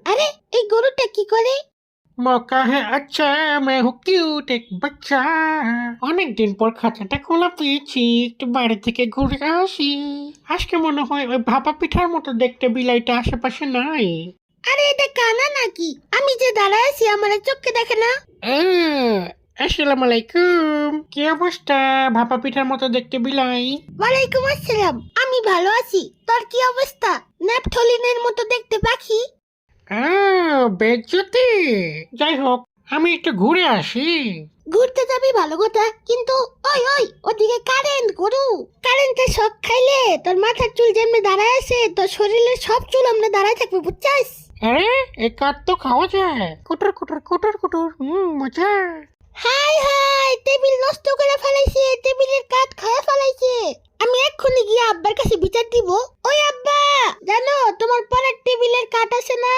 আরে এই গরুটা কি করে? मौका है अच्छा मैं हूँ কিউট এক বাচ্চা। অনেকদিন পর খাঁচাটা খোলা পেয়েছি, একটু বাইরে থেকে ঘুরে আসি। আজকে মনে হয় ওই ভাপা পিঠার মতো দেখতে বিলাইটা আশেপাশে নাই। আরে এটা কানা নাকি? আমি যে দাঁড়ায় আছি আমার চোখকে দেখে না? আহ, আসসালামু আলাইকুম, কি অবস্থা ভাপা পিঠার মতো দেখতে বিলাই? ওয়ালাইকুম আসসালাম, আমি ভালো আছি। তোর কি অবস্থা? ন্যাপথলিনের মতো দেখতে পাখি। বেজ্জতি। যাই হোক, আমি একটু ঘুরে আসি। ঘুরতে যাবি ভালো কথা, কিন্তু ওই ওই ওদিকে কারেন্ট গরু। কারেন্টের শক খাইলে তোর মাথার চুল যেমনি দাঁড়ায় আছে, তোর শরীরের সব চুল এমনি দাঁড়ায় থাকবে, বুঝছিস? আরে এই কাঠ তো খাওয়া যায়, কুটুর কুটুর কুটুর কুটুর, মজা। হাই হাই, টেবিল নষ্ট করে ফেলাইছে, টেবিলের কাঠ খায় ফেলাইছে। আমি এক্ষুনি গিয়ে আব্বার কাছে বিচার দিব। ওই আব্বা, জানো তোমার পরের টেবিলের কাঠ আছে না?